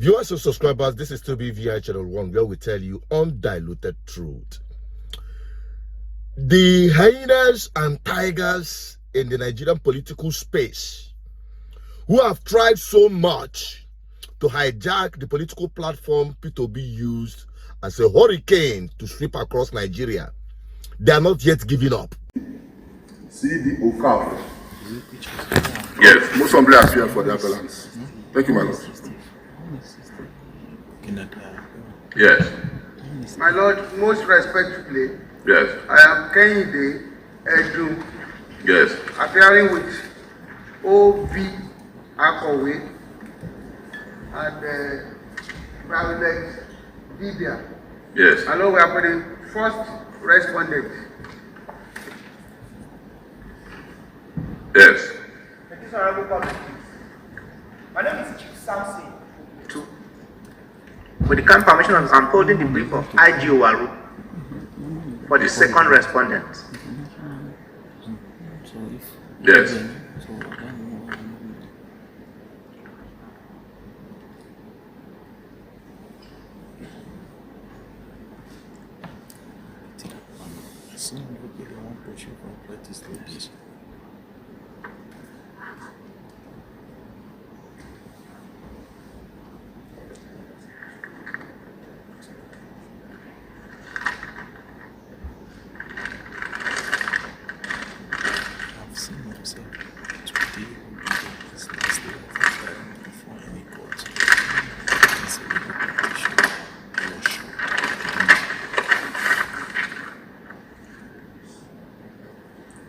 Viewers and subscribers, this is 2BVI Channel 1, where we tell you undiluted truth. The hyenas and tigers in the Nigerian political space, who have tried so much to hijack the political platform P2B used as a hurricane to sweep across Nigeria, they are not yet giving up. See the Okaf. Yes, most humbly appear for the appellants. Thank you, my lord. Yes. My lord, most respectfully, Yes. I am Kehinde Edu, Yes. appearing with O.V. Akowe and Private Vidia. Yes. My lord, we are the first respondent. Yes. Thank you, sir. My name is Chief Samson. With the kind permission, I'm holding the brief of IG Waru for the second respondent. Yes.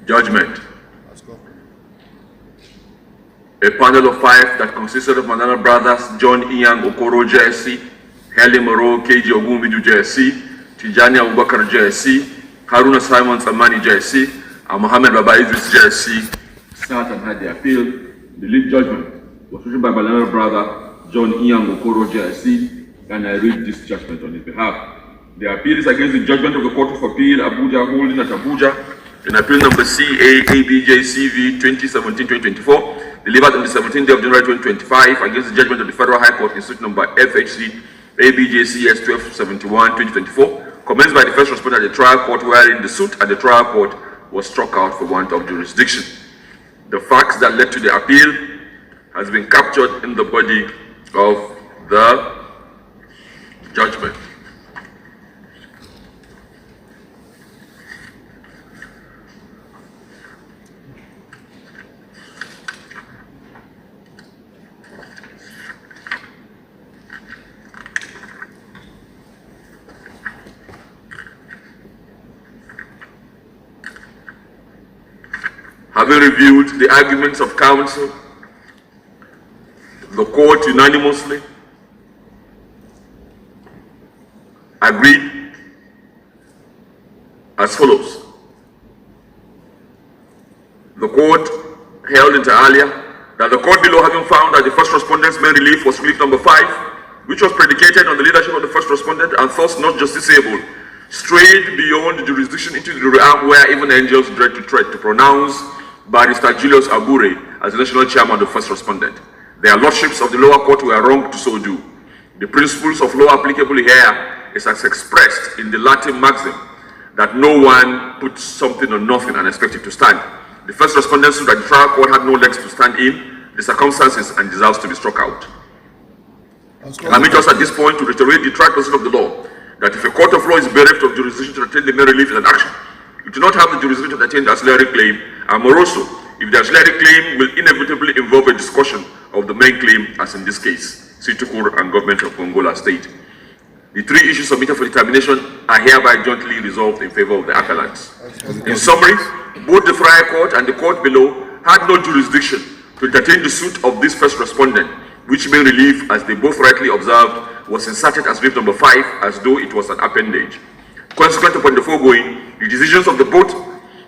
Judgment. A panel of 5 that consisted of Manana brothers John Ian Okoro JSC, Helen Moreau KG Ogunbidu JSC, Tijani Abubakar JSC, Haruna Simon Samani JSC, and Mohammed Baba Idris JSC sat and had the appeal. The lead judgment was written by Manana brother John Ian Okoro JSC, and I read this judgment on his behalf. The appeal is against the judgment of the Court of Appeal, Abuja holding at Abuja, in appeal number CA-ABJ-CV 2017-2024, delivered on the 17th day of January 2025, against the judgment of the Federal High Court in suit number FHC-ABJ-CS 1271-2024, commenced by the first respondent at the trial court, wherein the suit at the trial court was struck out for want of jurisdiction. The facts that led to the appeal has been captured in the body of the judgment. Having reviewed the arguments of counsel, the court unanimously agreed as follows. The court held inter alia that the court below, having found that the first respondent's main relief was relief number 5, which was predicated on the leadership of the first respondent and thus not justiciable, strayed beyond the jurisdiction into the realm where even angels dread to tread, to pronounce Barrister Julius Abure as the national chairman of the first respondent. Their lordships of the lower court were wrong to so do. The principles of law applicable here is as expressed in the Latin maxim that no one puts something on nothing and expects it to stand. The first respondent sued that the trial court had no legs to stand in the circumstances and deserves to be struck out. Permit us at this point to reiterate the tried position of the law that if a court of law is bereft of jurisdiction to attain the main relief in an action, it do not have the jurisdiction to attain the ancillary claim, and moreover, if the ancillary claim will inevitably involve a discussion of the main claim, as in this case, Situkur and Government of Gongola State. The 3 issues submitted for determination are hereby jointly resolved in favor of the appellants. In summary, both the Friar Court and the court below had no jurisdiction to entertain the suit of this first respondent, which main relief, as they both rightly observed, was inserted as relief number 5 as though it was an appendage. Consequent upon the foregoing, the decisions of both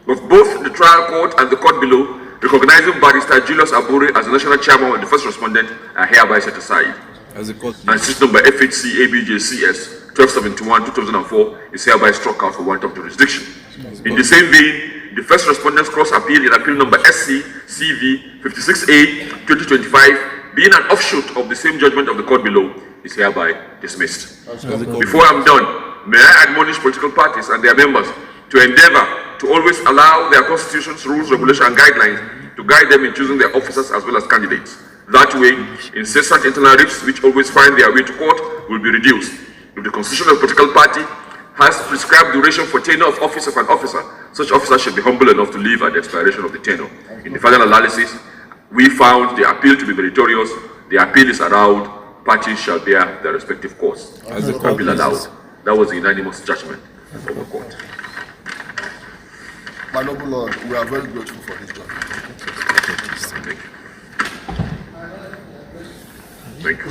the trial court and the court below, recognizing Barrister Julius Abure as the national chairman of the first respondent, are hereby set aside. And suit number FHC-ABJ-CS 1271-2004 is hereby struck out for want of jurisdiction. In the same vein, the first respondent's cross appeal in appeal number SC-CV 56A 2025, being an offshoot of the same judgment of the court below, is hereby dismissed. Before I'm done, may I admonish political parties and their members to endeavor to always allow their constitutions, rules, regulations, and guidelines to guide them in choosing their officers as well as candidates. That way, incessant internal rifts which always find their way to court will be reduced. If the constitution of a political party has prescribed duration for tenure of office of an officer, such officer should be humble enough to leave at the expiration of the tenure. In the final analysis, we found the appeal to be meritorious. The appeal is allowed. Parties shall bear their respective course. As the court will allow. That was the unanimous judgment of the court. My noble Lord, we are very grateful for this judgment. Thank you.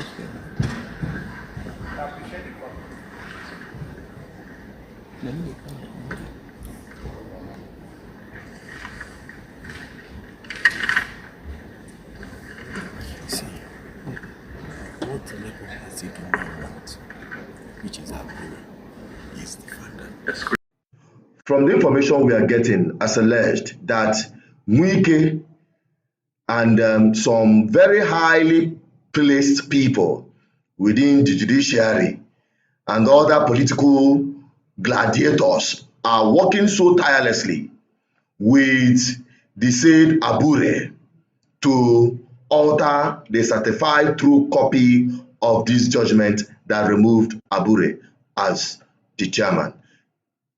Thank you. Which is Abure, is the founder. From the information we are getting, as alleged, that Wike and some very highly placed people within the judiciary and other political gladiators are working so tirelessly with the said Abure to alter the certified true copy of this judgment that removed Abure as the chairman.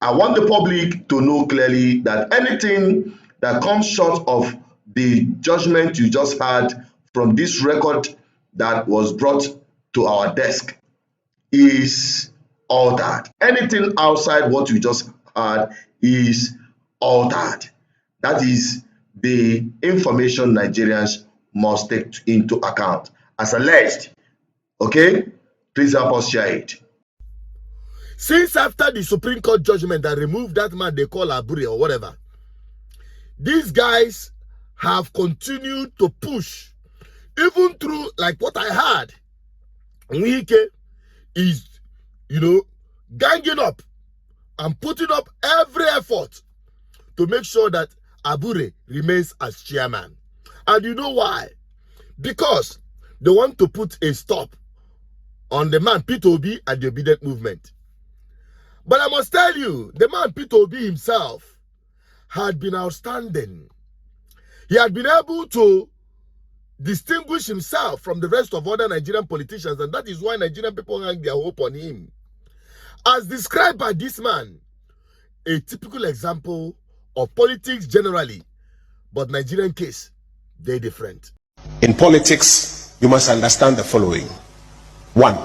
I want the public to know clearly that anything that comes short of the judgment you just had from this record that was brought to our desk is altered. Anything outside what you just had is altered. That is the information Nigerians must take into account. As alleged, okay? Please help us share it. Since after the Supreme Court judgment that removed that man they call Abure or whatever, these guys have continued to push, even through like what I heard. Wike is, ganging up and putting up every effort to make sure that Abure remains as chairman. And you know why? Because they want to put a stop on the man Peter Obi and the obedient movement. But I must tell you, the man Peter Obi himself had been outstanding. He had been able to distinguish himself from the rest of other Nigerian politicians, and that is why Nigerian people hang their hope on him. As described by this man, a typical example of politics generally, but Nigerian case, they're different. In politics, you must understand the following. 1,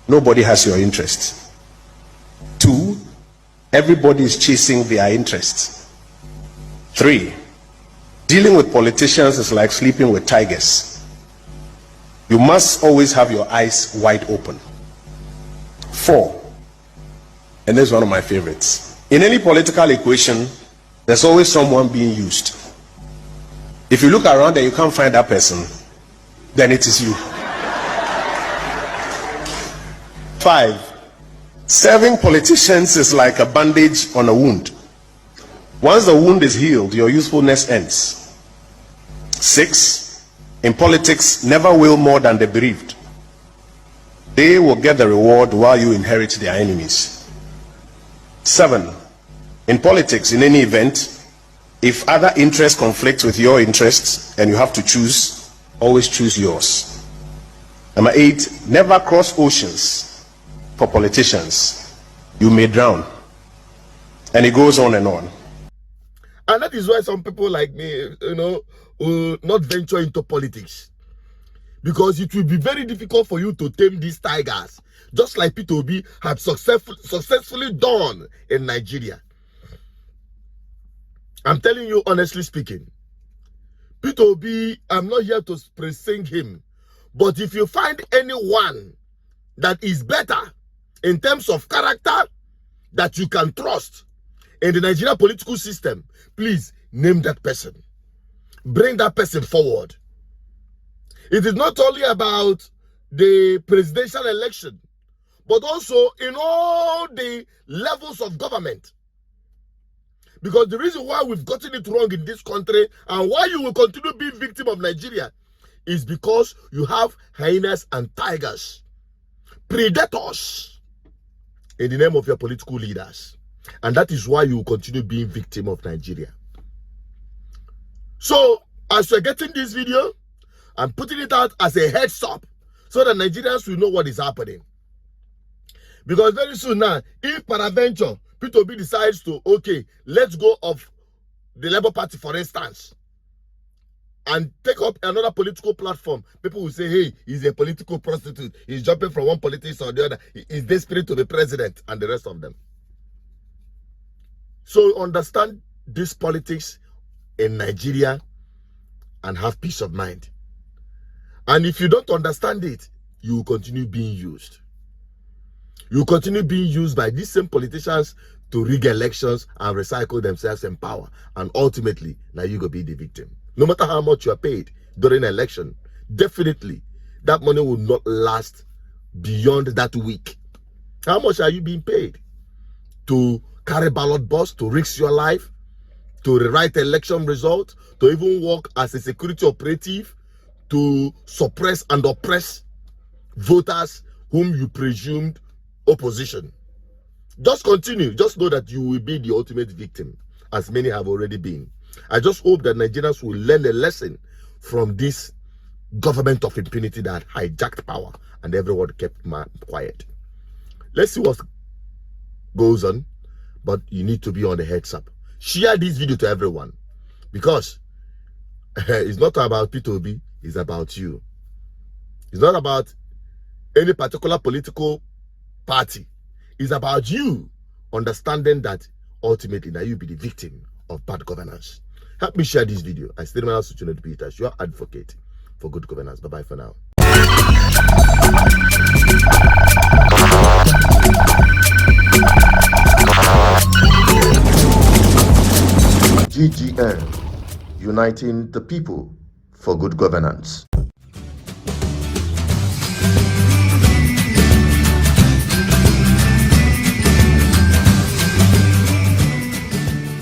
nobody has your interest. 2, everybody is chasing their interests. 3, dealing with politicians is like sleeping with tigers. You must always have your eyes wide open. 4, and this is one of my favorites. In any political equation, there's always someone being used. If you look around and you can't find that person, then it is you. 5, serving politicians is like a bandage on a wound. Once the wound is healed, your usefulness ends. 6, in politics, never will more than the bereaved. They will get the reward while you inherit their enemies. 7, in politics, in any event, if other interests conflict with your interests and you have to choose, always choose yours. Number 8, never cross oceans for politicians. You may drown. And it goes on and on. And that is why some people like me, will not venture into politics. Because it will be very difficult for you to tame these tigers, just like Peter Obi had successfully done in Nigeria. I'm telling you honestly speaking, Peter Obi, I'm not here to praise him, but if you find anyone that is better in terms of character that you can trust in the Nigerian political system, please name that person. Bring that person forward. It is not only about the presidential election, but also in all the levels of government. Because the reason why we've gotten it wrong in this country and why you will continue being victim of Nigeria is because you have hyenas and tigers predators in the name of your political leaders. And that is why you will continue being victim of Nigeria. So, as you're getting this video, I'm putting it out as a heads up so that Nigerians will know what is happening. Because very soon now, if peradventure, P2B decides to, okay, let's go of the Labour Party, for instance, and take up another political platform, people will say, hey, he's a political prostitute. He's jumping from one politician or the other. He's desperate to be president, and the rest of them. So understand this politics in Nigeria and have peace of mind. And if you don't understand it, you will continue being used. You will continue being used by these same politicians to rig elections and recycle themselves in power. And ultimately, now you go be the victim. No matter how much you are paid during an election, definitely that money will not last beyond that week. How much are you being paid? To carry ballot box, to risk your life, to rewrite election results, to even work as a security operative, to suppress and oppress voters whom you presumed opposition. Just continue. Just know that you will be the ultimate victim, as many have already been. I just hope that Nigerians will learn a lesson from this government of impunity that hijacked power and everyone kept quiet. Let's see what goes on, but you need to be on the heads up. Share this video to everyone, because it's not about P2B, it's about you. It's not about any particular political party. It's about you understanding that ultimately now you be the victim of bad governance. Help me share this video. I still remain Suchuned Peters, your advocate for good governance. Bye-bye for now. GGN, uniting the people for good governance.